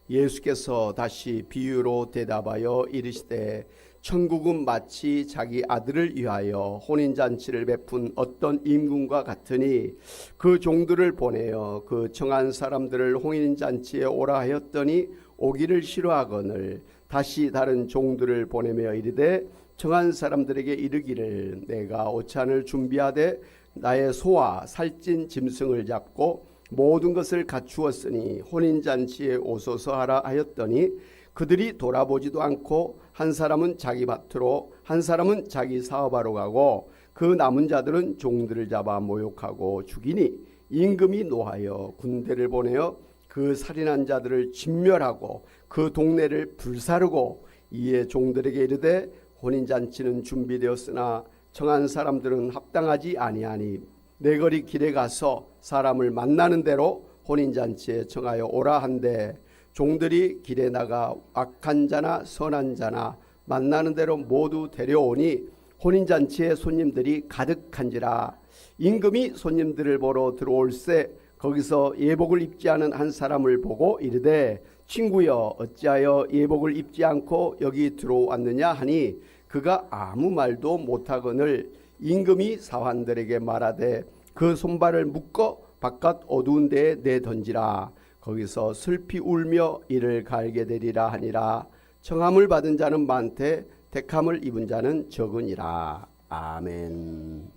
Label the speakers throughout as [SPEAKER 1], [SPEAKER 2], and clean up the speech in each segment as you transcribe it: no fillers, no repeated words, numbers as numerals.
[SPEAKER 1] 예수께서 다시 비유로 대답하여 이르시되 천국은 마치 자기 아들을 위하여 혼인잔치를 베푼 어떤 임금과 같으니 그 종들을 보내어 그 청한 사람들을 혼인잔치에 오라 하였더니 오기를 싫어하거늘 다시 다른 종들을 보내며 이르되 청한 사람들에게 이르기를 내가 오찬을 준비하되 나의 소와 살찐 짐승을 잡고 모든 것을 갖추었으니 혼인잔치에 오소서 하라 하였더니 그들이 돌아보지도 않고 한 사람은 자기 밭으로 한 사람은 자기 사업하러 가고 그 남은 자들은 종들을 잡아 모욕하고 죽이니 임금이 노하여 군대를 보내어 그 살인한 자들을 진멸하고 그 동네를 불사르고 이에 종들에게 이르되 혼인잔치는 준비되었으나 청한 사람들은 합당하지 아니하니 내 거리 길에 가서 사람을 만나는 대로 혼인잔치에 청하여 오라 한데 종들이 길에 나가 악한 자나 선한 자나 만나는 대로 모두 데려오니 혼인잔치에 손님들이 가득한지라. 임금이 손님들을 보러 들어올새 거기서 예복을 입지 않은 한 사람을 보고 이르되 친구여 어찌하여 예복을 입지 않고 여기 들어왔느냐 하니 그가 아무 말도 못하거늘 임금이 사환들에게 말하되 그 손발을 묶어 바깥 어두운 데에 내던지라. 거기서 슬피 울며 이를 갈게 되리라 하니라. 청함을 받은 자는 많되 택함을 입은 자는 적으니라. 아멘.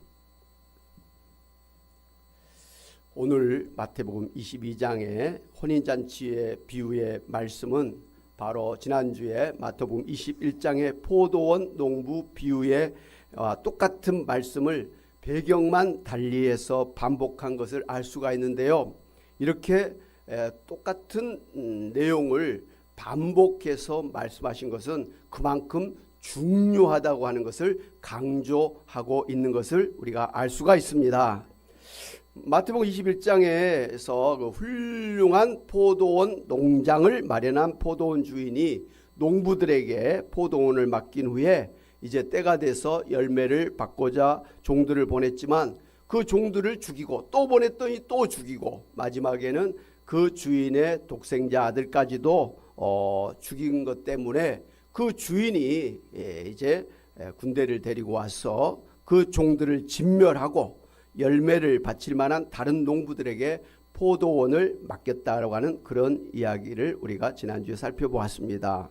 [SPEAKER 1] 오늘 마태복음 22장의 혼인잔치의 비유의 말씀은 바로 지난주에 마태복음 21장의 포도원 농부 비유의 똑같은 말씀을 배경만 달리해서 반복한 것을 알 수가 있는데요. 이렇게 똑같은 내용을 반복해서 말씀하신 것은 그만큼 중요하다고 하는 것을 강조하고 있는 것을 우리가 알 수가 있습니다. 마태복음 21장에서 그 훌륭한 포도원 농장을 마련한 포도원 주인이 농부들에게 포도원을 맡긴 후에 이제 때가 돼서 열매를 받고자 종들을 보냈지만 그 종들을 죽이고 또 보냈더니 또 죽이고 마지막에는 그 주인의 독생자 아들까지도 죽인 것 때문에 그 주인이 이제 군대를 데리고 와서 그 종들을 진멸하고 열매를 바칠 만한 다른 농부들에게 포도원을 맡겼다라고 하는 그런 이야기를 우리가 지난주에 살펴보았습니다.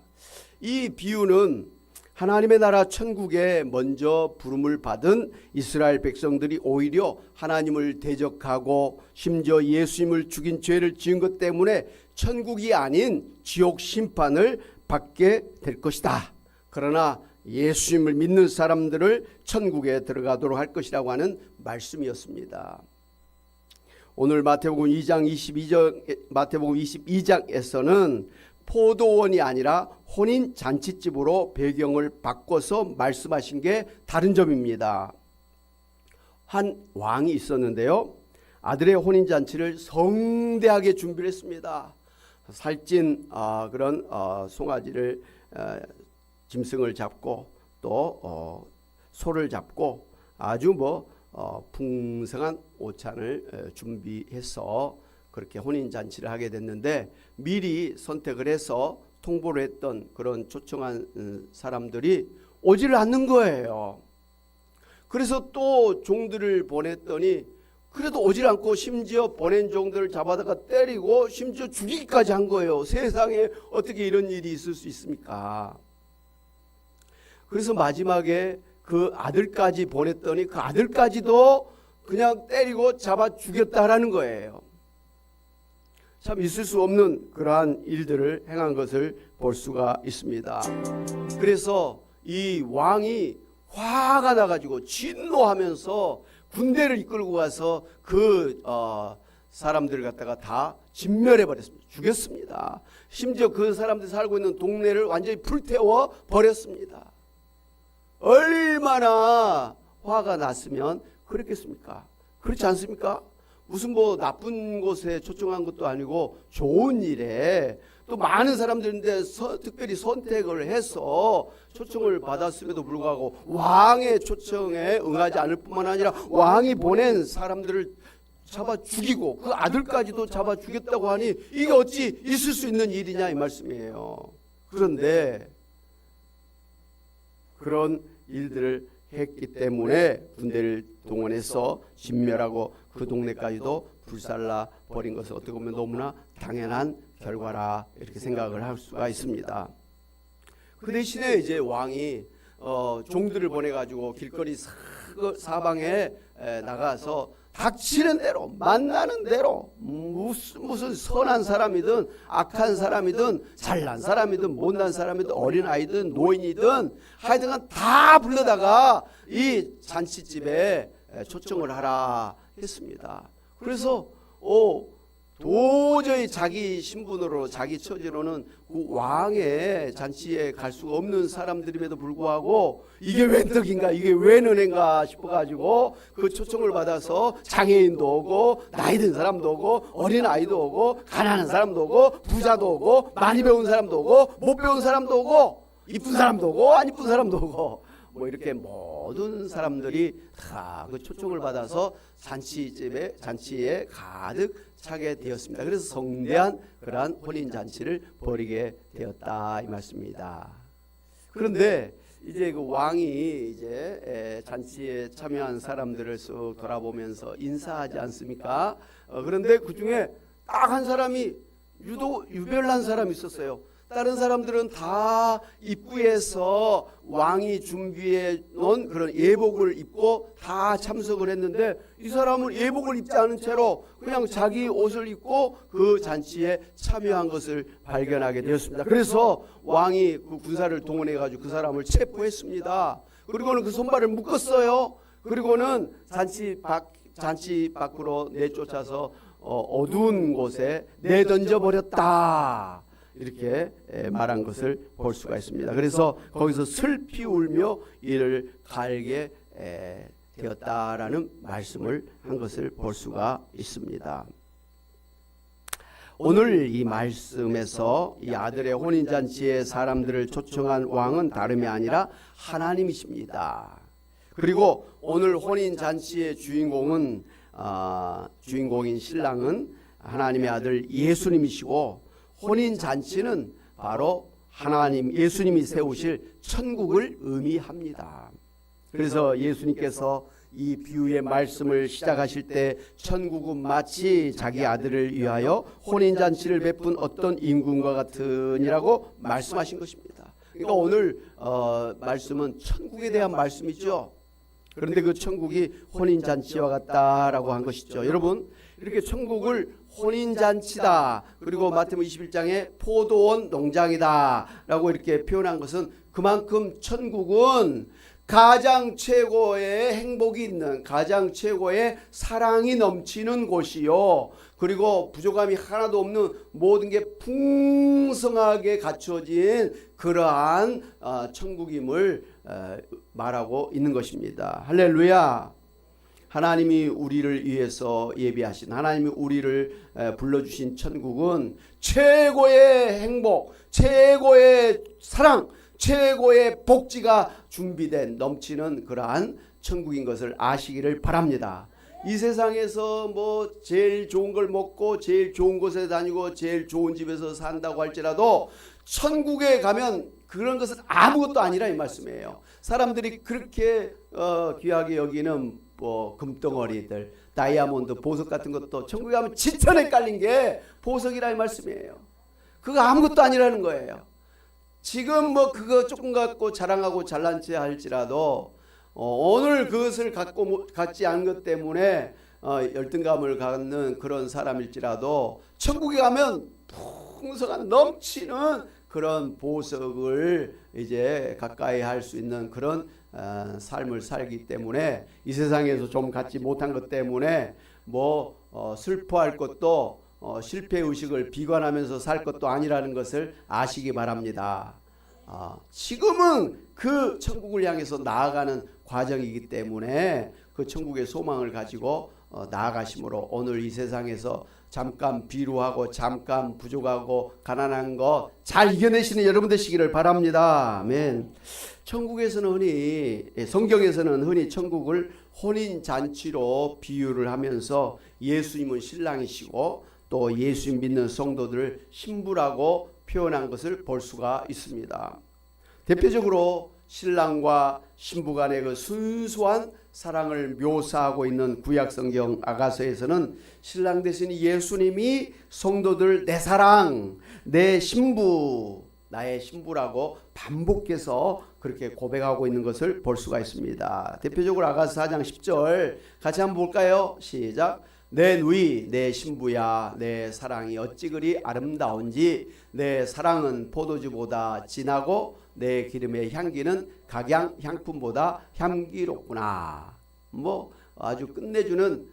[SPEAKER 1] 이 비유는 하나님의 나라 천국에 먼저 부름을 받은 이스라엘 백성들이 오히려 하나님을 대적하고 심지어 예수님을 죽인 죄를 지은 것 때문에 천국이 아닌 지옥 심판을 받게 될 것이다. 그러나 예수님을 믿는 사람들을 천국에 들어가도록 할 것이라고 하는 말씀이었습니다. 오늘 마태복음 22장에서는 포도원이 아니라 혼인 잔치집으로 배경을 바꿔서 말씀하신 게 다른 점입니다. 한 왕이 있었는데요. 아들의 혼인 잔치를 성대하게 준비를 했습니다. 살찐 그런 송아지를 짐승을 잡고 또 소를 잡고 아주 풍성한 오찬을 준비해서 그렇게 혼인잔치를 하게 됐는데 미리 선택을 해서 통보를 했던 그런 초청한 사람들이 오지를 않는 거예요. 그래서 또 종들을 보냈더니 그래도 오질 않고 심지어 보낸 종들을 잡아다가 때리고 심지어 죽이기까지 한 거예요. 세상에 어떻게 이런 일이 있을 수 있습니까? 그래서 마지막에 그 아들까지 보냈더니 그 아들까지도 그냥 때리고 잡아 죽였다라는 거예요. 참 있을 수 없는 그러한 일들을 행한 것을 볼 수가 있습니다. 그래서 이 왕이 화가 나가지고 진노하면서 군대를 이끌고 가서 그 사람들을 갖다가 다 진멸해 버렸습니다. 죽였습니다. 심지어 그 사람들이 살고 있는 동네를 완전히 불태워 버렸습니다. 얼마나 화가 났으면 그랬겠습니까? 그렇지 않습니까? 무슨 나쁜 곳에 초청한 것도 아니고 좋은 일에 또 많은 사람들인데 특별히 선택을 해서 초청을 받았음에도 불구하고 왕의 초청에 응하지 않을 뿐만 아니라 왕이 보낸 사람들을 잡아 죽이고 그 아들까지도 잡아 죽였다고 하니 이게 어찌 있을 수 있는 일이냐 이 말씀이에요. 그런데 그런 일들을 했기 때문에 군대를 동원해서 진멸하고 그 동네까지도 불살라 버린 것은 어떻게 보면 너무나 당연한 결과라 이렇게 생각을 할 수가 있습니다. 그 대신에 이제 왕이 종들을 보내가지고 길거리 사방에 나가서 닥치는 대로 만나는 대로 무슨 선한 사람이든 악한 사람이든 잘난 사람이든 못난 사람이든 어린아이든 노인이든 하여튼간 다 불러다가 이 잔치집에 초청을 하라 했습니다. 그래서 도저히 자기 신분으로 자기 처지로는 그 왕의 잔치에 갈 수가 없는 사람들임에도 불구하고 이게 웬 떡인가 이게 웬 은혜인가 싶어가지고 그 초청을 받아서 장애인도 오고 나이 든 사람도 오고 어린아이도 오고 가난한 사람도 오고 부자도 오고 많이 배운 사람도 오고 못 배운 사람도 오고 이쁜 사람도 오고 안 이쁜 사람도 오고 뭐 이렇게 모든 사람들이 다 그 초청을 받아서 잔치에 가득 차게 되었습니다. 그래서 성대한 그러한 혼인 잔치를 벌이게 되었다 이 말씀입니다. 그런데 이제 그 왕이 이제 잔치에 참여한 사람들을 쓱 돌아보면서 인사하지 않습니까? 그런데 그 중에 딱 한 사람이 유독 유별난 사람이 있었어요. 다른 사람들은 다 입구에서 왕이 준비해 놓은 그런 예복을 입고 다 참석을 했는데 이 사람은 예복을 입지 않은 채로 그냥 자기 옷을 입고 그 잔치에 참여한 것을 발견하게 되었습니다. 그래서 왕이 그 군사를 동원해 가지고 그 사람을 체포했습니다. 그리고는 그 손발을 묶었어요. 그리고는 잔치 밖으로 내쫓아서 어두운 곳에 내던져 버렸다. 이렇게 말한 것을 볼 수가 있습니다. 그래서 거기서 슬피 울며 이를 갈게 되었다라는 말씀을 한 것을 볼 수가 있습니다. 오늘 이 말씀에서 이 아들의 혼인잔치에 사람들을 초청한 왕은 다름이 아니라 하나님이십니다. 그리고 오늘 혼인잔치의 주인공인 신랑은 하나님의 아들 예수님이시고 혼인잔치는 바로 하나님 예수님이 세우실 천국을 의미합니다. 그래서 예수님께서 이 비유의 말씀을 시작하실 때 천국은 마치 자기 아들을 위하여 혼인잔치를 베푼 어떤 임금과 같으니라고 말씀하신 것입니다. 그러니까 오늘 말씀은 천국에 대한 말씀이죠. 그런데 그 천국이 혼인잔치와 같다라고 한 것이죠. 여러분 이렇게 천국을 혼인잔치다 그리고 마태복음 21장에 포도원 농장이다 라고 이렇게 표현한 것은 그만큼 천국은 가장 최고의 행복이 있는 가장 최고의 사랑이 넘치는 곳이요 그리고 부족함이 하나도 없는 모든 게 풍성하게 갖춰진 그러한 천국임을 말하고 있는 것입니다. 할렐루야. 하나님이 우리를 위해서 예비하신 하나님이 우리를 불러주신 천국은 최고의 행복, 최고의 사랑, 최고의 복지가 준비된 넘치는 그러한 천국인 것을 아시기를 바랍니다. 이 세상에서 뭐 제일 좋은 걸 먹고 제일 좋은 곳에 다니고 제일 좋은 집에서 산다고 할지라도 천국에 가면 그런 것은 아무것도 아니라 이 말씀이에요. 사람들이 그렇게 귀하게 여기는 뭐 금덩어리들, 다이아몬드, 보석 같은 것도 천국에 가면 지천에 깔린 게 보석이라 이 말씀이에요. 그거 아무것도 아니라는 거예요. 지금 뭐 그거 조금 갖고 자랑하고 잘난 체 할지라도 오늘 그것을 갖지 않은 것 때문에 열등감을 갖는 그런 사람일지라도 천국에 가면 풍성한 넘치는 그런 보석을 이제 가까이 할 수 있는 그런 삶을 살기 때문에 이 세상에서 좀 갖지 못한 것 때문에 뭐 슬퍼할 것도 실패의식을 비관하면서 살 것도 아니라는 것을 아시기 바랍니다. 지금은 그 천국을 향해서 나아가는 과정이기 때문에 그 천국의 소망을 가지고 나아가심으로 오늘 이 세상에서 잠깐 비루하고 잠깐 부족하고 가난한 거 잘 이겨내시는 여러분 되시기를 바랍니다. 아멘. 천국에서는 흔히 성경에서는 흔히 천국을 혼인 잔치로 비유를 하면서 예수님은 신랑이시고 또 예수님 믿는 성도들을 신부라고 표현한 것을 볼 수가 있습니다. 대표적으로 신랑과 신부 간의 그 순수한 사랑을 묘사하고 있는 구약성경 아가서에서는 신랑 대신 예수님이 성도들 내 사랑, 내 신부, 나의 신부라고 반복해서 그렇게 고백하고 있는 것을 볼 수가 있습니다. 대표적으로 아가서 4장 10절 같이 한번 볼까요? 시작. 내 누이 내 신부야 내 사랑이 어찌 그리 아름다운지 내 사랑은 포도주보다 진하고 내 기름의 향기는 각양 향품보다 향기롭구나. 뭐 아주 끝내주는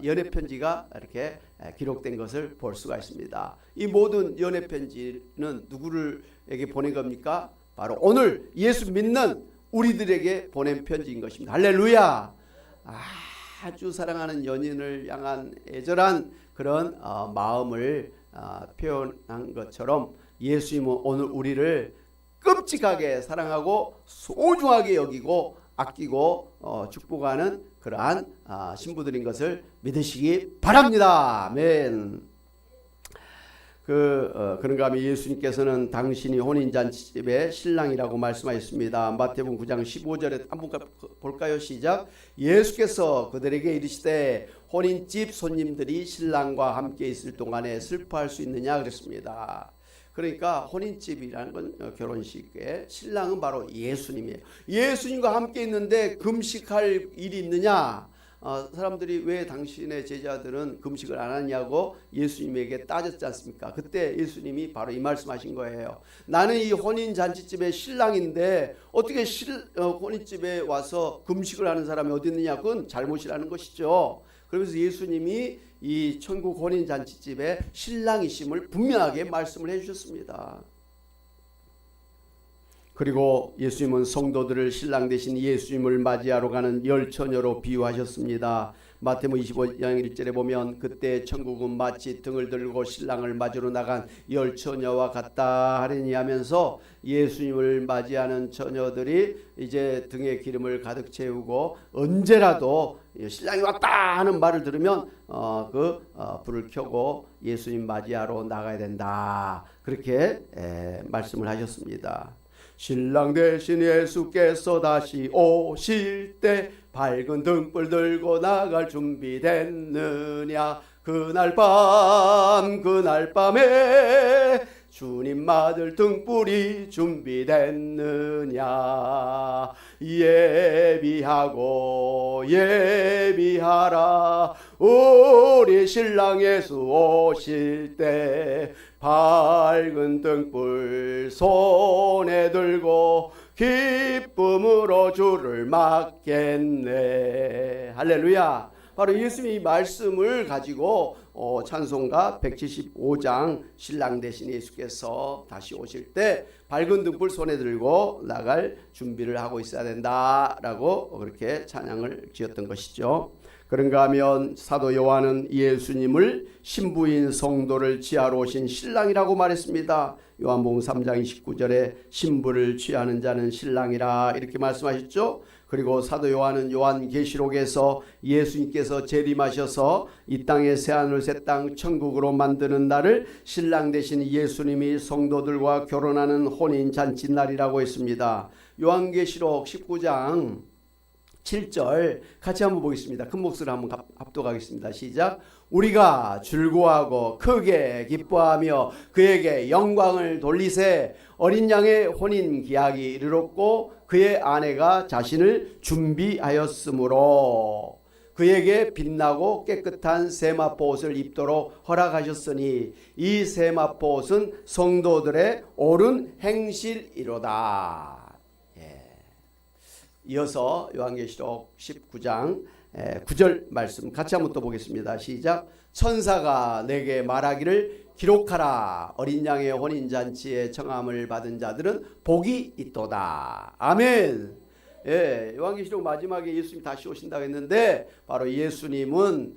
[SPEAKER 1] 연애 편지가 이렇게 기록된 것을 볼 수가 있습니다. 이 모든 연애 편지는 누구에게 보낸 겁니까? 바로 오늘 예수 믿는 우리들에게 보낸 편지인 것입니다. 할렐루야. 아주 사랑하는 연인을 향한 애절한 그런 마음을 표현한 것처럼 예수님은 오늘 우리를 끔찍하게 사랑하고 소중하게 여기고 아끼고 축복하는 그러한 신부들인 것을 믿으시기 바랍니다. 아멘. 그런가 하면 예수님께서는 당신이 혼인잔치집의 신랑이라고 말씀하셨습니다. 마태복음 9장 15절에 한번 볼까요? 시작. 예수께서 그들에게 이르시되 혼인집 손님들이 신랑과 함께 있을 동안에 슬퍼할 수 있느냐 그랬습니다. 그러니까 혼인집이라는 건 결혼식의 신랑은 바로 예수님이에요. 예수님과 함께 있는데 금식할 일이 있느냐? 사람들이 왜 당신의 제자들은 금식을 안 하냐고 예수님에게 따졌지 않습니까? 그때 예수님이 바로 이 말씀하신 거예요. 나는 이 혼인잔치집의 신랑인데 어떻게 혼인집에 와서 금식을 하는 사람이 어디 있느냐? 그건 잘못이라는 것이죠. 그러면서 예수님이 이 천국 혼인잔치집의 신랑이심을 분명하게 말씀을 해주셨습니다. 그리고 예수님은 성도들을 신랑 대신 예수님을 맞이하러 가는 열 처녀로 비유하셨습니다. 마태복음 25장 1절에 보면 그때 천국은 마치 등을 들고 신랑을 맞으러 나간 열 처녀와 같다 하리니 하면서 예수님을 맞이하는 처녀들이 이제 등에 기름을 가득 채우고 언제라도 신랑이 왔다 하는 말을 들으면 불을 켜고 예수님 맞이하러 나가야 된다. 그렇게 말씀을 하셨습니다. 신랑 대신 예수께서 다시 오실 때 밝은 등불 들고 나갈 준비됐느냐. 그날 밤에 주님 맞을 등불이 준비됐느냐. 예비하라 우리 신랑 예수 오실 때 밝은 등불 손에 들고 기쁨으로 주를 맞겠네. 할렐루야. 바로 예수님이 말씀을 가지고 찬송가 175장 신랑 대신 예수께서 다시 오실 때 밝은 등불 손에 들고 나갈 준비를 하고 있어야 된다라고 그렇게 찬양을 지었던 것이죠. 그런가 하면 사도 요한은 예수님을 신부인 성도를 취하러 오신 신랑이라고 말했습니다. 요한복음 3장 29절에 신부를 취하는 자는 신랑이라 이렇게 말씀하셨죠. 그리고 사도 요한은 요한계시록에서 예수님께서 재림하셔서 이 땅의 새하늘 새 땅 천국으로 만드는 날을 신랑 대신 예수님이 성도들과 결혼하는 혼인잔치 날이라고 했습니다. 요한계시록 19장 7절 같이 한번 보겠습니다. 큰 목소리로 한번 합독하겠습니다. 시작. 우리가 즐거워하고 크게 기뻐하며 그에게 영광을 돌리세. 어린 양의 혼인 기약이 이르렀고 그의 아내가 자신을 준비하였으므로 그에게 빛나고 깨끗한 세마포옷을 입도록 허락하셨으니 이 세마포옷은 성도들의 옳은 행실이로다. 이어서 요한계시록 19장 9절 말씀 같이 한번 또 보겠습니다. 시작. 천사가 내게 말하기를 기록하라. 어린 양의 혼인잔치에 청함을 받은 자들은 복이 있도다. 아멘. 요한계시록 마지막에 예수님 다시 오신다고 했는데 바로 예수님은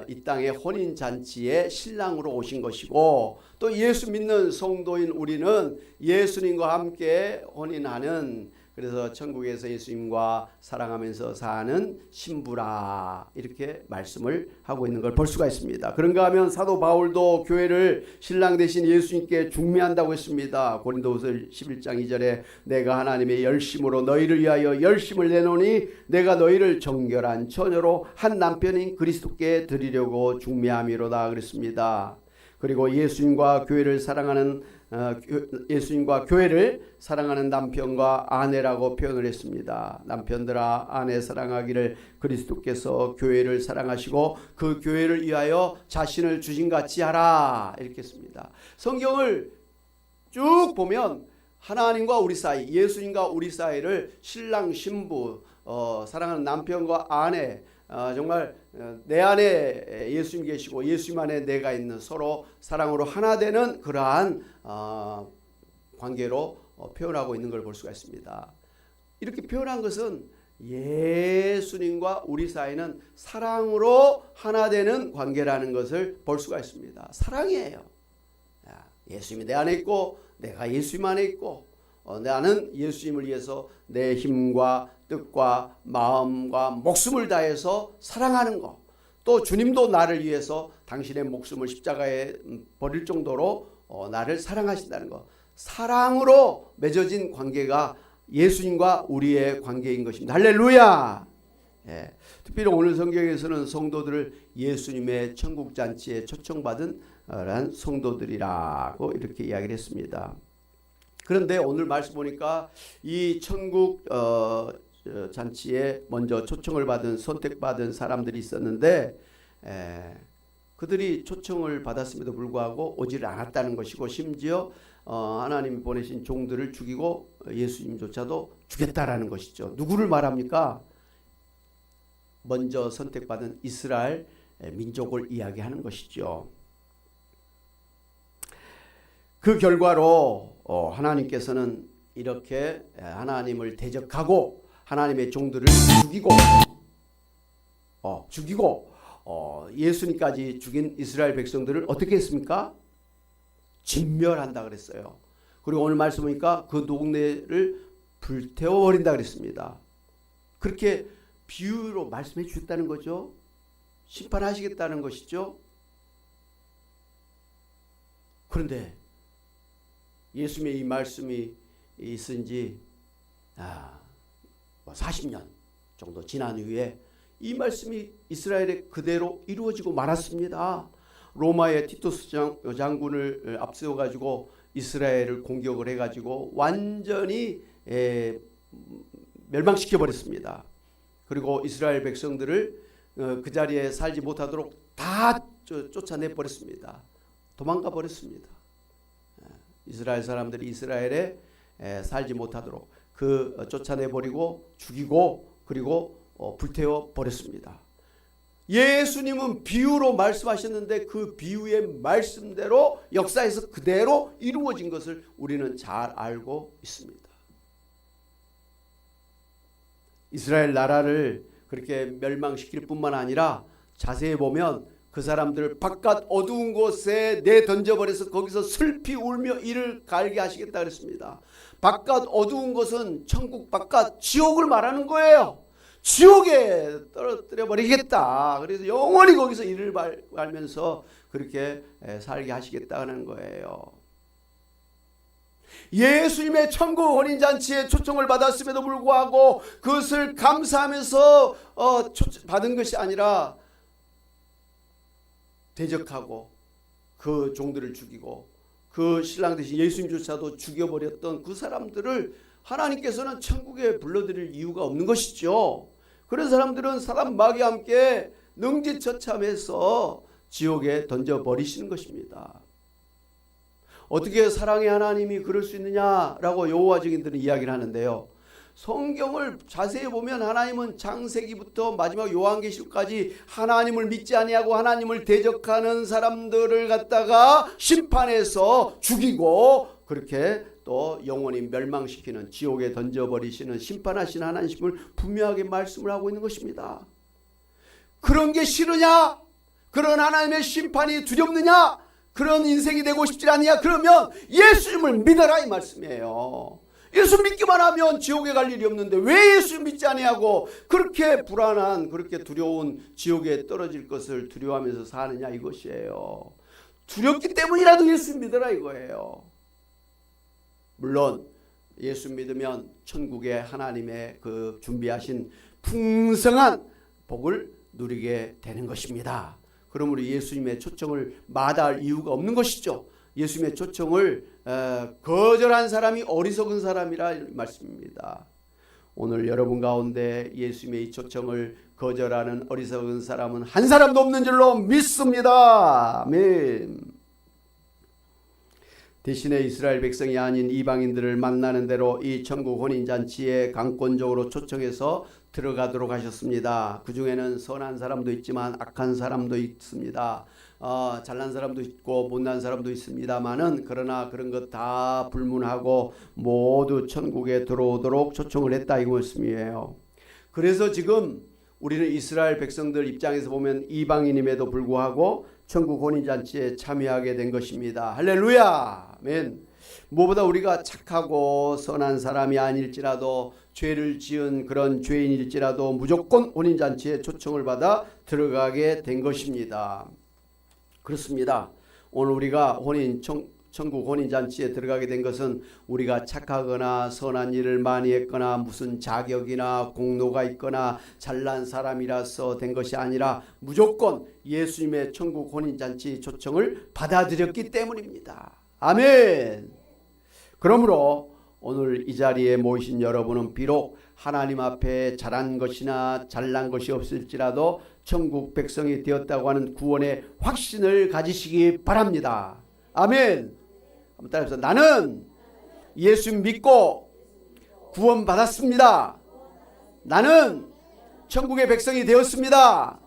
[SPEAKER 1] 이 땅의 혼인잔치에 신랑으로 오신 것이고 또 예수 믿는 성도인 우리는 예수님과 함께 혼인하는 그래서 천국에서 예수님과 사랑하면서 사는 신부라 이렇게 말씀을 하고 있는 걸 볼 수가 있습니다. 그런가 하면 사도 바울도 교회를 신랑 되신 예수님께 중매한다고 했습니다. 고린도후서 11장 2절에 내가 하나님의 열심으로 너희를 위하여 열심을 내노니 내가 너희를 정결한 처녀로 한 남편인 그리스도께 드리려고 중매함이로다 그랬습니다. 그리고 예수님과 교회를 사랑하는 남편과 아내라고 표현을 했습니다. 남편들아 아내 사랑하기를 그리스도께서 교회를 사랑하시고 그 교회를 위하여 자신을 주신 같이 하라 이렇게 했습니다. 성경을 쭉 보면 하나님과 우리 사이, 예수님과 우리 사이를 신랑 신부, 사랑하는 남편과 아내, 정말 내 안에 예수님 계시고 예수님 안에 내가 있는 서로 사랑으로 하나 되는 그러한 관계로 표현하고 있는 걸 볼 수가 있습니다. 이렇게 표현한 것은 예수님과 우리 사이는 사랑으로 하나 되는 관계라는 것을 볼 수가 있습니다. 사랑이에요. 예수님이 내 안에 있고 내가 예수님 안에 있고 나는 예수님을 위해서 내 힘과 뜻과 마음과 목숨을 다해서 사랑하는 것. 또 주님도 나를 위해서 당신의 목숨을 십자가에 버릴 정도로 나를 사랑하신다는 것. 사랑으로 맺어진 관계가 예수님과 우리의 관계인 것입니다. 할렐루야. 예. 특별히 오늘 성경에서는 성도들을 예수님의 천국잔치에 초청받은 성도들이라고 이렇게 이야기를 했습니다. 그런데 오늘 말씀 보니까 이 천국 잔치에 먼저 초청을 받은 선택받은 사람들이 있었는데 그들이 초청을 받았음에도 불구하고 오지를 않았다는 것이고 심지어 하나님이 보내신 종들을 죽이고 예수님조차도 죽였다라는 것이죠. 누구를 말합니까? 먼저 선택받은 이스라엘 민족을 이야기하는 것이죠. 그 결과로 하나님께서는 이렇게 하나님을 대적하고 하나님의 종들을 죽이고 예수님까지 죽인 이스라엘 백성들을 어떻게 했습니까? 진멸한다 그랬어요. 그리고 오늘 말씀 보니까 그 동네를 불태워버린다 그랬습니다. 그렇게 비유로 말씀해 주셨다는 거죠. 심판하시겠다는 것이죠. 그런데 예수님의 이 말씀이 있은 지 40년 정도 지난 후에 이 말씀이 이스라엘에 그대로 이루어지고 말았습니다. 로마의 티투스 장군을 앞세워 가지고 이스라엘을 공격을 해 가지고 완전히 멸망시켜 버렸습니다. 그리고 이스라엘 백성들을 그 자리에 살지 못하도록 다 쫓아내 버렸습니다. 도망가 버렸습니다. 이스라엘 사람들이 이스라엘에 살지 못하도록 쫓아내 버리고 죽이고 그리고 불태워 버렸습니다. 예수님은 비유로 말씀하셨는데 그 비유의 말씀대로 역사에서 그대로 이루어진 것을 우리는 잘 알고 있습니다. 이스라엘 나라를 그렇게 멸망시킬 뿐만 아니라 자세히 보면 그 사람들을 바깥 어두운 곳에 내던져버려서 거기서 슬피 울며 이를 갈게 하시겠다 그랬습니다. 바깥 어두운 곳은 천국 바깥 지옥을 말하는 거예요. 지옥에 떨어뜨려 버리겠다. 그래서 영원히 거기서 이를 갈면서 그렇게 살게 하시겠다는 거예요. 예수님의 천국 혼인잔치에 초청을 받았음에도 불구하고 그것을 감사하면서 받은 것이 아니라 대적하고 그 종들을 죽이고 그 신랑 대신 예수님조차도 죽여버렸던 그 사람들을 하나님께서는 천국에 불러들일 이유가 없는 것이죠. 그런 사람들은 사람 마귀와 함께 능지처참해서 지옥에 던져버리시는 것입니다. 어떻게 사랑의 하나님이 그럴 수 있느냐라고 여호와 증인들은 이야기를 하는데요. 성경을 자세히 보면 하나님은 창세기부터 마지막 요한계시록까지 하나님을 믿지 아니하고 하나님을 대적하는 사람들을 갖다가 심판해서 죽이고 그렇게 또 영원히 멸망시키는 지옥에 던져버리시는 심판하신 하나님을 분명하게 말씀을 하고 있는 것입니다. 그런 게 싫으냐? 그런 하나님의 심판이 두렵느냐? 그런 인생이 되고 싶지 않느냐? 그러면 예수님을 믿어라 이 말씀이에요. 예수 믿기만 하면 지옥에 갈 일이 없는데 왜 예수 믿지 아니하고 그렇게 불안한, 그렇게 두려운 지옥에 떨어질 것을 두려워하면서 사느냐 이것이에요. 두렵기 때문이라도 예수 믿으라 이거예요. 물론 예수 믿으면 천국에 하나님의 그 준비하신 풍성한 복을 누리게 되는 것입니다. 그러므로 예수님의 초청을 마다할 이유가 없는 것이죠. 예수님의 초청을 거절한 사람이 어리석은 사람이라 말씀입니다. 오늘 여러분 가운데 예수님의 이 초청을 거절하는 어리석은 사람은 한 사람도 없는 줄로 믿습니다. 아멘. 대신에 이스라엘 백성이 아닌 이방인들을 만나는 대로 이 천국 혼인잔치에 강권적으로 초청해서 들어가도록 하셨습니다. 그 중에는 선한 사람도 있지만 악한 사람도 있습니다. 잘난 사람도 있고 못난 사람도 있습니다만은 그러나 그런 것 다 불문하고 모두 천국에 들어오도록 초청을 했다 이 말씀이에요. 그래서 지금 우리는 이스라엘 백성들 입장에서 보면 이방인임에도 불구하고 천국 혼인잔치에 참여하게 된 것입니다. 할렐루야. 아멘. 무엇보다 우리가 착하고 선한 사람이 아닐지라도 죄를 지은 그런 죄인일지라도 무조건 혼인잔치에 초청을 받아 들어가게 된 것입니다. 그렇습니다. 오늘 우리가 천국 혼인잔치에 들어가게 된 것은 우리가 착하거나 선한 일을 많이 했거나 무슨 자격이나 공로가 있거나 잘난 사람이라서 된 것이 아니라 무조건 예수님의 천국 혼인잔치 초청을 받아들였기 때문입니다. 아멘. 그러므로 오늘 이 자리에 모이신 여러분은 비록 하나님 앞에 잘한 것이나 잘난 것이 없을지라도 천국 백성이 되었다고 하는 구원의 확신을 가지시기 바랍니다. 아멘. 한번 따라해서 나는 예수 믿고 구원 받았습니다. 나는 천국의 백성이 되었습니다.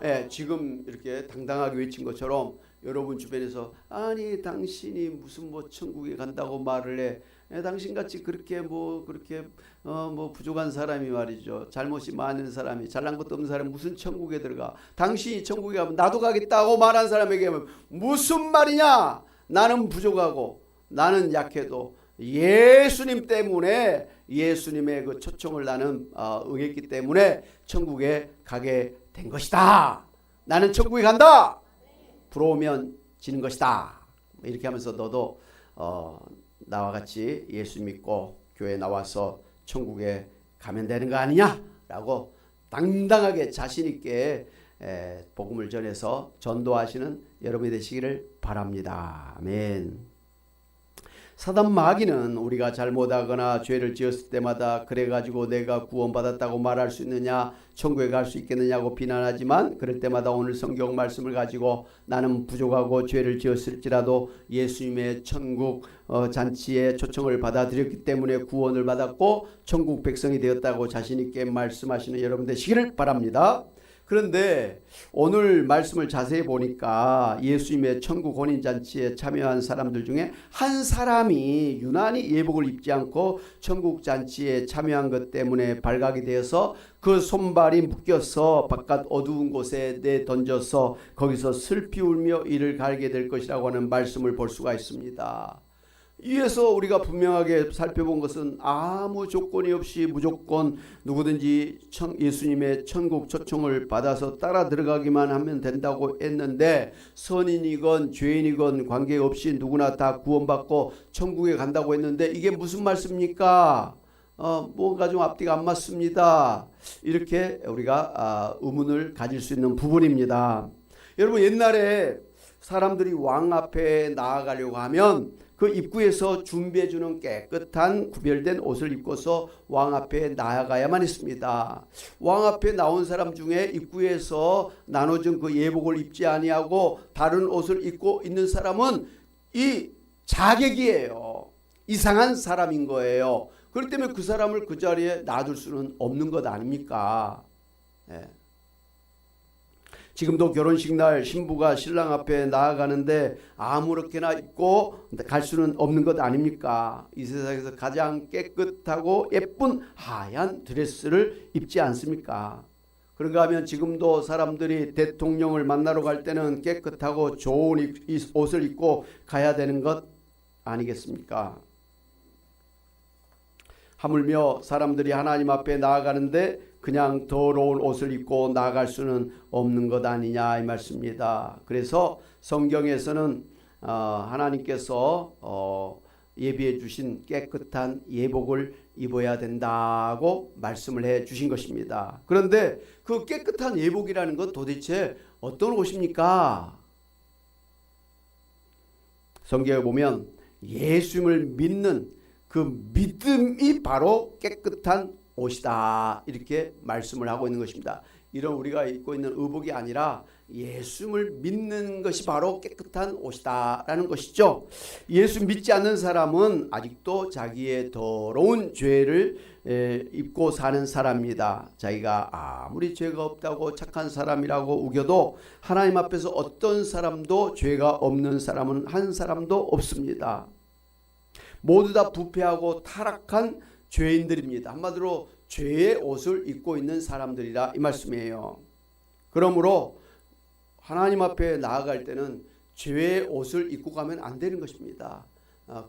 [SPEAKER 1] 네, 지금 이렇게 당당하게 외친 것처럼 여러분 주변에서 아니 당신이 무슨 뭐 천국에 간다고 말을 해. 당신같이 그렇게 뭐 부족한 사람이 말이죠. 잘못이 많은 사람이 잘난 것도 없는 사람이 무슨 천국에 들어가. 당신이 천국에 가면 나도 가겠다고 말한 사람에게 무슨 말이냐. 나는 부족하고 나는 약해도 예수님 때문에 예수님의 그 초청을 나는 응했기 때문에 천국에 가게 된 것이다. 나는 천국에 간다. 부러우면 지는 것이다. 이렇게 하면서 너도 나와 같이 예수 믿고 교회에 나와서 천국에 가면 되는 거 아니냐라고 당당하게 자신 있게 복음을 전해서 전도하시는 여러분이 되시기를 바랍니다. 아멘. 사단 마귀는 우리가 잘못하거나 죄를 지었을 때마다 그래가지고 내가 구원받았다고 말할 수 있느냐, 천국에 갈 수 있겠느냐고 비난하지만 그럴 때마다 오늘 성경 말씀을 가지고 나는 부족하고 죄를 지었을지라도 예수님의 천국 잔치에 초청을 받아들였기 때문에 구원을 받았고 천국 백성이 되었다고 자신 있게 말씀하시는 여러분 되시기를 바랍니다. 그런데 오늘 말씀을 자세히 보니까 예수님의 천국 혼인잔치에 참여한 사람들 중에 한 사람이 유난히 예복을 입지 않고 천국 잔치에 참여한 것 때문에 발각이 되어서 그 손발이 묶여서 바깥 어두운 곳에 내던져서 거기서 슬피 울며 이를 갈게 될 것이라고 하는 말씀을 볼 수가 있습니다. 이에서 우리가 분명하게 살펴본 것은 아무 조건이 없이 무조건 누구든지 예수님의 천국 초청을 받아서 따라 들어가기만 하면 된다고 했는데 선인이건 죄인이건 관계없이 누구나 다 구원받고 천국에 간다고 했는데 이게 무슨 말씀입니까? 뭔가 좀 앞뒤가 안 맞습니다. 이렇게 우리가 의문을 가질 수 있는 부분입니다. 여러분 옛날에 사람들이 왕 앞에 나아가려고 하면 그 입구에서 준비해주는 깨끗한 구별된 옷을 입고서 왕 앞에 나아가야만 했습니다. 왕 앞에 나온 사람 중에 입구에서 나눠준 그 예복을 입지 아니하고 다른 옷을 입고 있는 사람은 이 자객이에요. 이상한 사람인 거예요. 그렇기 때문에 그 사람을 그 자리에 놔둘 수는 없는 것 아닙니까? 네. 지금도 결혼식 날 신부가 신랑 앞에 나아가는데 아무렇게나 입고 갈 수는 없는 것 아닙니까? 이 세상에서 가장 깨끗하고 예쁜 하얀 드레스를 입지 않습니까? 그런가 하면 지금도 사람들이 대통령을 만나러 갈 때는 깨끗하고 좋은 옷을 입고 가야 되는 것 아니겠습니까? 하물며 사람들이 하나님 앞에 나아가는데 그냥 더러운 옷을 입고 나아갈 수는 없는 것 아니냐 이 말씀입니다. 그래서 성경에서는 하나님께서 예비해 주신 깨끗한 예복을 입어야 된다고 말씀을 해 주신 것입니다. 그런데 그 깨끗한 예복이라는 건 도대체 어떤 옷입니까? 성경에 보면 예수님을 믿는 그 믿음이 바로 깨끗한 옷이다 이렇게 말씀을 하고 있는 것입니다. 이런 우리가 입고 있는 의복이 아니라 예수님을 믿는 것이 바로 깨끗한 옷이다 라는 것이죠. 예수 믿지 않는 사람은 아직도 자기의 더러운 죄를 입고 사는 사람입니다. 자기가 아무리 죄가 없다고 착한 사람이라고 우겨도 하나님 앞에서 어떤 사람도 죄가 없는 사람은 한 사람도 없습니다. 모두 다 부패하고 타락한 죄인들입니다. 한마디로 죄의 옷을 입고 있는 사람들이라 이 말씀이에요. 그러므로 하나님 앞에 나아갈 때는 죄의 옷을 입고 가면 안 되는 것입니다.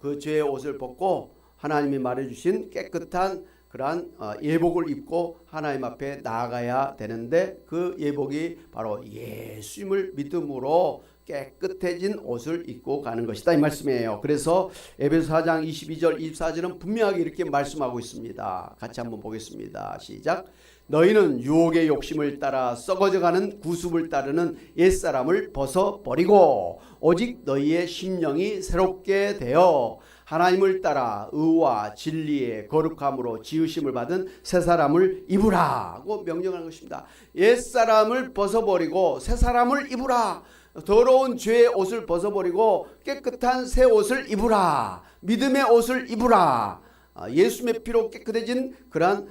[SPEAKER 1] 그 죄의 옷을 벗고 하나님이 말해주신 깨끗한 그러한 예복을 입고 하나님 앞에 나아가야 되는데 그 예복이 바로 예수님을 믿음으로 깨끗해진 옷을 입고 가는 것이다 이 말씀이에요. 그래서 에베소 4장 22절 24절은 분명하게 이렇게 말씀하고 있습니다. 같이 한번 보겠습니다. 시작. 너희는 유혹의 욕심을 따라 썩어져가는 구습을 따르는 옛사람을 벗어버리고 오직 너희의 심령이 새롭게 되어 하나님을 따라 의와 진리의 거룩함으로 지으심을 받은 새사람을 입으라고 명령하는 것입니다. 옛사람을 벗어버리고 새사람을 입으라. 더러운 죄의 옷을 벗어버리고 깨끗한 새 옷을 입으라. 믿음의 옷을 입으라. 예수님의 피로 깨끗해진 그러한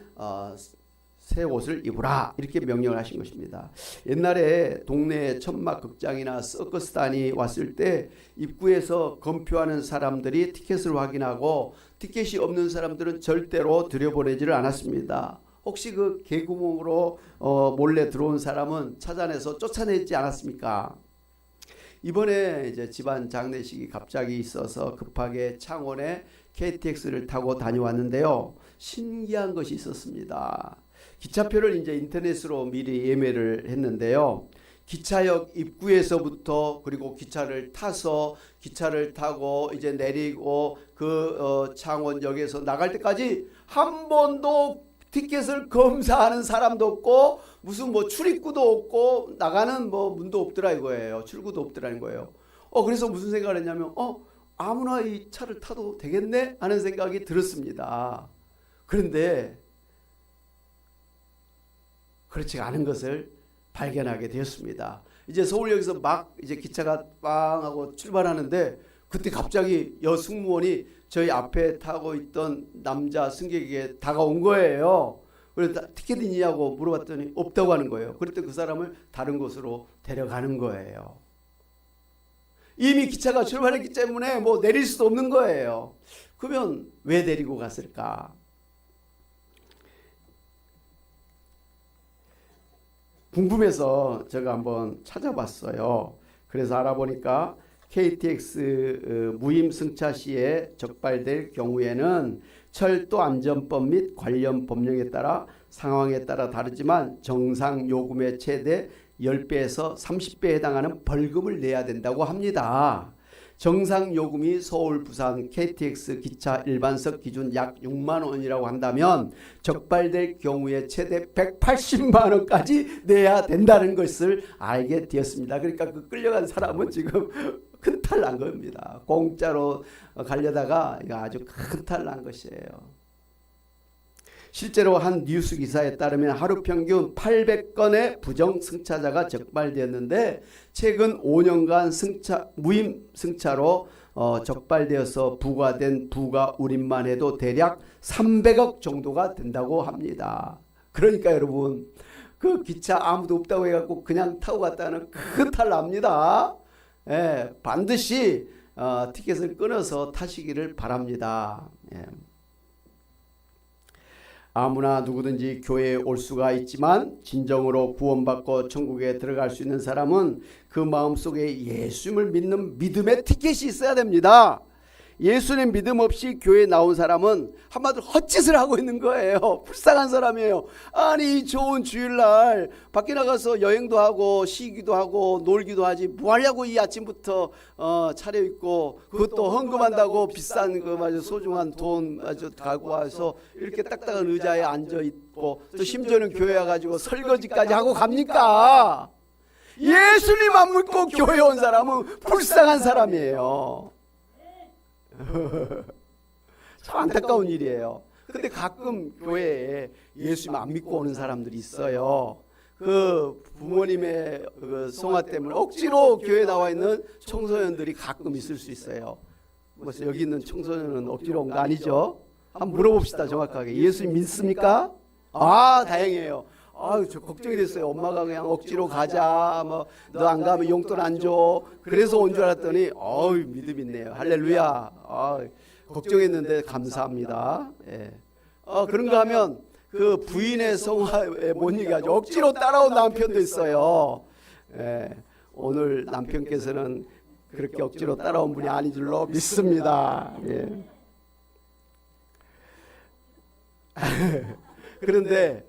[SPEAKER 1] 새 옷을 입으라 이렇게 명령을 하신 것입니다. 옛날에 동네 천막 극장이나 서커스단이 왔을 때 입구에서 검표하는 사람들이 티켓을 확인하고 티켓이 없는 사람들은 절대로 들여보내지를 않았습니다. 혹시 그 개구멍으로 몰래 들어온 사람은 찾아내서 쫓아내지 않았습니까? 이번에 이제 집안 장례식이 갑자기 있어서 급하게 창원에 KTX를 타고 다녀왔는데요. 신기한 것이 있었습니다. 기차표를 이제 인터넷으로 미리 예매를 했는데요. 기차역 입구에서부터 그리고 기차를 타서 기차를 타고 이제 내리고 그 창원역에서 나갈 때까지 한 번도 티켓을 검사하는 사람도 없고 무슨 뭐 출입구도 없고 나가는 뭐 문도 없더라 이거예요. 출구도 없더라는 거예요. 그래서 무슨 생각을 했냐면 아무나 이 차를 타도 되겠네 하는 생각이 들었습니다. 그런데 그렇지 않은 것을 발견하게 되었습니다. 이제 서울역에서 막 이제 기차가 빵 하고 출발하는데 그때 갑자기 여승무원이 저희 앞에 타고 있던 남자 승객에게 다가온 거예요. 그래서 티켓 있냐고 물어봤더니 없다고 하는 거예요. 그랬더니 그 사람을 다른 곳으로 데려가는 거예요. 이미 기차가 출발했기 때문에 뭐 내릴 수도 없는 거예요. 그러면 왜 데리고 갔을까? 궁금해서 제가 한번 찾아봤어요. 그래서 알아보니까 KTX 무임 승차 시에 적발될 경우에는 철도 안전법 및 관련 법령에 따라 상황에 따라 다르지만 정상 요금의 최대 10배에서 30배에 해당하는 벌금을 내야 된다고 합니다. 정상 요금이 서울, 부산, KTX 기차 일반석 기준 약 6만 원이라고 한다면 적발될 경우에 최대 180만 원까지 내야 된다는 것을 알게 되었습니다. 그러니까 그 끌려간 사람은 지금 큰 탈 난 겁니다. 공짜로 가려다가 아주 큰 탈 난 것이에요. 실제로 한 뉴스 기사에 따르면 하루 평균 800건의 부정 승차자가 적발되었는데 최근 5년간 무임 승차로 적발되어서 부과된 부가 울임만 해도 대략 300억 정도가 된다고 합니다. 그러니까 여러분 그 기차 아무도 없다고 해갖고 그냥 타고 갔다는 큰 탈 납니다. 반드시 티켓을 끊어서 타시기를 바랍니다. 아무나 누구든지 교회에 올 수가 있지만 진정으로 구원받고 천국에 들어갈 수 있는 사람은 그 마음속에 예수님을 믿는 믿음의 티켓이 있어야 됩니다. 예수님 믿음 없이 교회에 나온 사람은 한마디로 헛짓을 하고 있는 거예요. 불쌍한 사람이에요. 아니 좋은 주일날 밖에 나가서 여행도 하고 쉬기도 하고 놀기도 하지 뭐 하려고 이 아침부터 차려입고 그것도 헌금한다고 비싼 그 마저 소중한 돈 마저 가고 와서 이렇게 딱딱한 의자에 앉아있고 또 심지어는 교회 와가지고 설거지까지 하고 갑니까? 예수님만 믿고 교회 온 사람은 불쌍한 사람이에요. 참 안타까운 일이에요. 근데 가끔 교회에 예수님 안 믿고 오는 사람들이 있어요. 그 부모님의 그 성화 때문에 억지로 교회에 나와 있는 청소년들이 가끔 있을 수 있어요. 그래서 여기 있는 청소년은 억지로 온 거 아니죠? 한번 물어봅시다. 정확하게 예수님 믿습니까? 아 다행이에요. 저 걱정이 됐어요. 엄마가 그냥 억지로 가자, 뭐 너 안 가면 용돈 안 줘. 그래서 온 줄 알았더니 믿음 있네요. 할렐루야. 걱정했는데 감사합니다. 예. 그런가 하면 그 부인의 성화에 못 이겨가지고 억지로 따라온 남편도 있어요. 예. 오늘 남편께서는 그렇게 억지로 따라온 분이 아닌 줄로 믿습니다. 예. 그런데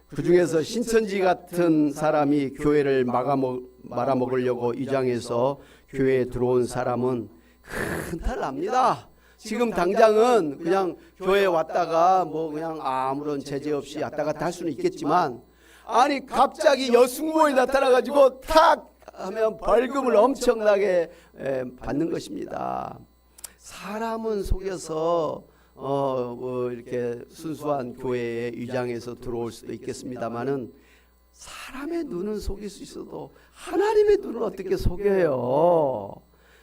[SPEAKER 1] 그 중에서 신천지 같은 사람이 교회를 말아먹으려고 위장해서 교회에 들어온 사람은 큰 탈 납니다. 지금 당장은 그냥 교회에 왔다가 뭐 그냥 아무런 제재 없이 왔다 갔다 할 수는 있겠지만 아니 갑자기 여승모에 나타나가지고 탁 하면 벌금을 엄청나게 받는 것입니다. 사람은 속여서 뭐 이렇게 순수한 교회에 위장해서 들어올 수도 있겠습니다만은 사람의 눈은 속일 수 있어도 하나님의 눈을 어떻게 속여요?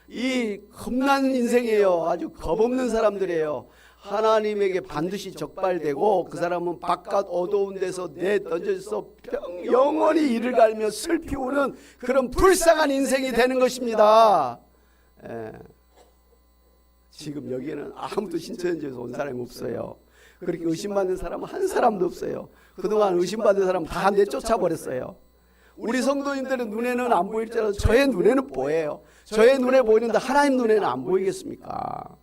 [SPEAKER 1] 이 겁나는 인생이에요. 아주 겁없는 사람들이에요. 하나님에게 반드시 적발되고 그 사람은 바깥 어두운 데서 내던져서 영원히 이를 갈며 슬피 우는 그런 불쌍한 인생이 되는 것입니다. 지금 여기에는 아무도 신천지에서 온 사람이 없어요. 그렇게 의심받는 사람은 한 사람도 없어요. 그동안 의심받는 사람 다 내쫓아버렸어요. 우리 성도님들의 눈에는 안 보일지라도 저의 눈에는 보여요. 저의 눈에 보이는데 하나님 눈에는 안 보이겠습니까?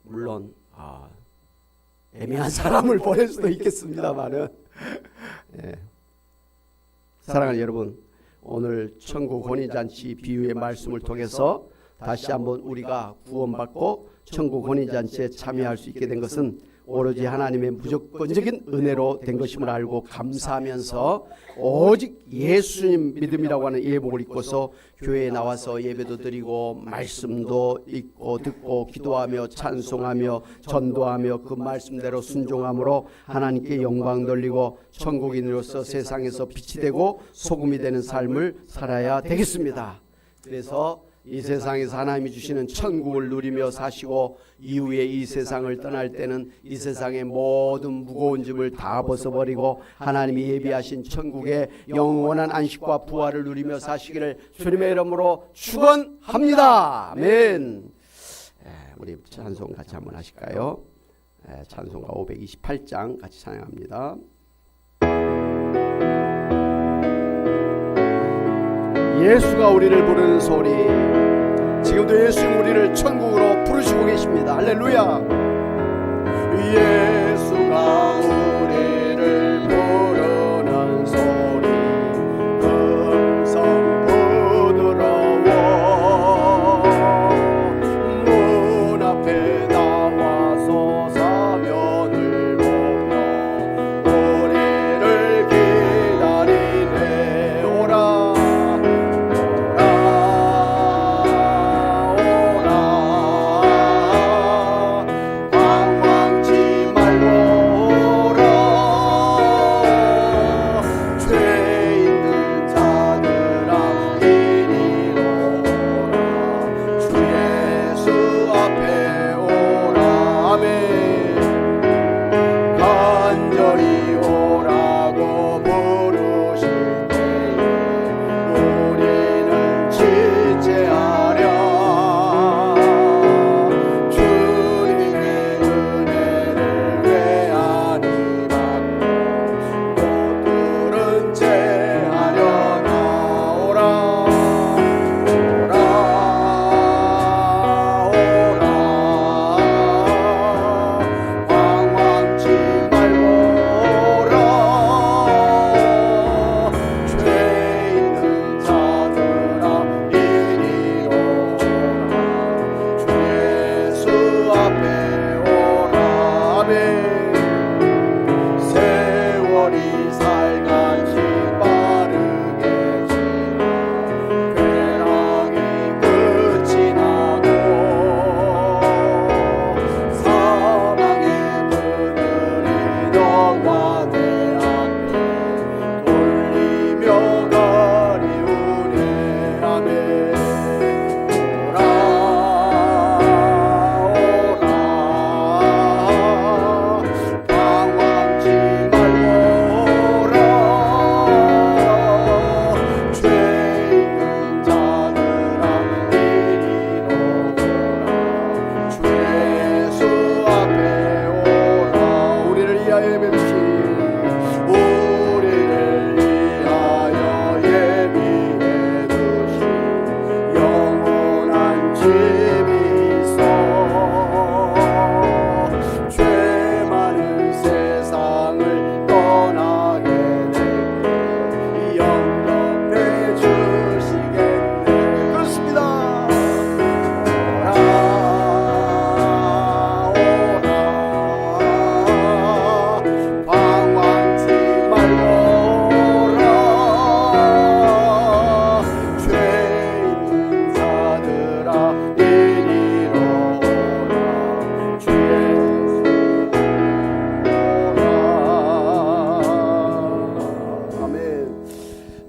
[SPEAKER 1] 물론 애매한 사람을 보낼 수도 있겠습니다만은 사랑하는 여러분, 오늘 천국 혼인잔치 비유의 말씀을 통해서 다시 한번 우리가 구원받고 천국 혼인잔치에 참여할 수 있게 된 것은 오로지 하나님의 무조건적인 은혜로 된 것임을 알고 감사하면서 오직 예수님 믿음이라고 하는 예복을 입고서 교회에 나와서 예배도 드리고 말씀도 읽고 듣고 기도하며 찬송하며 전도하며 그 말씀대로 순종함으로 하나님께 영광 돌리고 천국인으로서 세상에서 빛이 되고 소금이 되는 삶을 살아야 되겠습니다. 그래서 이 세상에서 하나님이 주시는 천국을 누리며 사시고 이후에 이 세상을 떠날 때는 이 세상의 모든 무거운 짐을 다 벗어버리고 하나님이 예비하신 천국의 영원한 안식과 부활을 누리며 사시기를 주님의 이름으로 축원합니다. 아멘. 우리 찬송 같이 한번 하실까요? 찬송가 528장 같이 찬양합니다. 예수가 우리를 부르는 소리, 지금도 예수님 우리를 천국으로 부르시고 계십니다. 할렐루야. 예수가